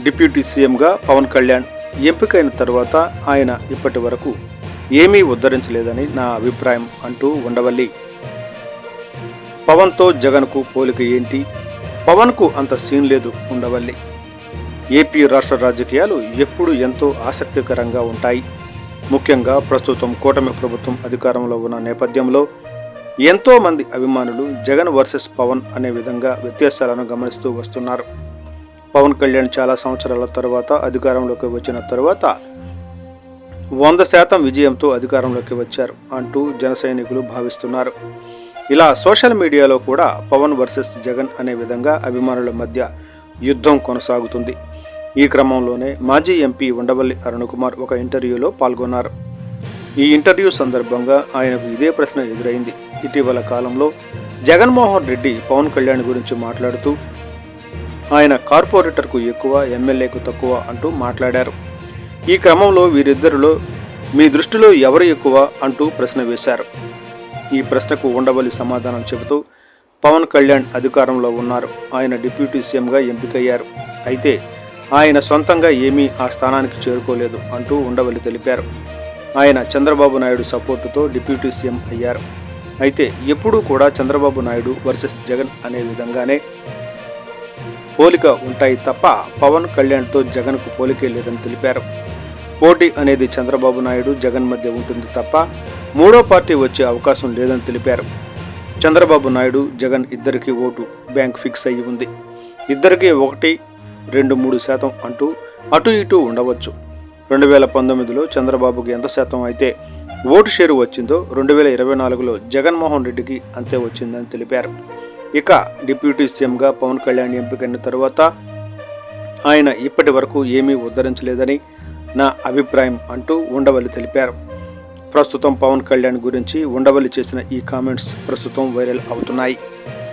Deputy సీఎంగా పవన్ కళ్యాణ్ ఎంపికైన తర్వాత ఆయన ఇప్పటి వరకు ఏమీ ఉద్ధరించలేదని నా అభిప్రాయం అంటూ ఉండవల్లి పవన్తో జగన్కు పోలిక ఏంటి? పవన్కు అంత సీన్ లేదు ఉండవల్లి. ఏపీ రాష్ట్ర రాజకీయాలు ఎప్పుడు ఎంతో ఆసక్తికరంగా ఉంటాయి. ముఖ్యంగా ప్రస్తుతం కూటమి ప్రభుత్వం అధికారంలో ఉన్న నేపథ్యంలో ఎంతోమంది అభిమానులు జగన్ వర్సెస్ పవన్ అనే విధంగా వ్యత్యాసాలను గమనిస్తూ వస్తున్నారు. పవన్ కళ్యాణ్ చాలా సంవత్సరాల తర్వాత అధికారంలోకి వచ్చిన తర్వాత 100% విజయంతో అధికారంలోకి వచ్చారు అంటూ జన సైనికులు భావిస్తున్నారు. ఇలా సోషల్ మీడియాలో కూడా పవన్ వర్సెస్ జగన్ అనే విధంగా అభిమానుల మధ్య యుద్ధం కొనసాగుతుంది. ఈ క్రమంలోనే మాజీ ఎంపీ ఉండవల్లి అరుణ్ కుమార్ ఒక ఇంటర్వ్యూలో పాల్గొన్నారు. ఈ ఇంటర్వ్యూ సందర్భంగా ఆయనకు ఇదే ప్రశ్న ఎదురైంది. ఇటీవల కాలంలో జగన్మోహన్ రెడ్డి పవన్ కళ్యాణ్ గురించి మాట్లాడుతూ ఆయన కార్పొరేటర్కు ఎక్కువ, ఎమ్మెల్యేకు తక్కువ అంటూ మాట్లాడారు. ఈ క్రమంలో వీరిద్దరిలో మీ దృష్టిలో ఎవరు ఎక్కువ అంటూ ప్రశ్న వేశారు. ఈ ప్రశ్నకు ఉండవల్లి సమాధానం చెబుతూ పవన్ కళ్యాణ్ అధికారంలో ఉన్నారు, ఆయన డిప్యూటీ సీఎంగా ఎంపికయ్యారు, అయితే ఆయన సొంతంగా ఏమీ ఆ స్థానానికి చేరుకోలేదు అంటూ ఉండవల్లి తెలిపారు. ఆయన చంద్రబాబు నాయుడు సపోర్టుతో డిప్యూటీ సీఎం అయ్యారు, అయితే ఎప్పుడూ కూడా చంద్రబాబు నాయుడు వర్సెస్ జగన్ అనే విధంగానే పోలిక ఉంటాయి తప్ప పవన్ కళ్యాణ్తో జగన్కు పోలికే లేదని తెలిపారు. పోటీ అనేది చంద్రబాబు నాయుడు జగన్ మధ్య ఉంటుంది తప్ప మూడో పార్టీ వచ్చే అవకాశం లేదని తెలిపారు. చంద్రబాబు నాయుడు జగన్ ఇద్దరికి ఓటు బ్యాంక్ ఫిక్స్ అయ్యి ఉంది. ఇద్దరికీ 1-2-3% అంటూ అటు ఇటు ఉండవచ్చు. 2019లో చంద్రబాబుకి ఎంత శాతం అయితే ఓటు షేరు వచ్చిందో 2024లో జగన్మోహన్ రెడ్డికి అంతే వచ్చిందని తెలిపారు. ఇక డిప్యూటీ సీఎంగా పవన్ కళ్యాణ్ ఎంపికైన తర్వాత ఆయన ఇప్పటి వరకు ఏమీ ఉద్ధరించలేదని నా అభిప్రాయం అంటూ ఉండవల్లి తెలిపారు. ప్రస్తుతం పవన్ కళ్యాణ్ గురించి ఉండవల్లి చేసిన ఈ కామెంట్స్ ప్రస్తుతం వైరల్ అవుతున్నాయి.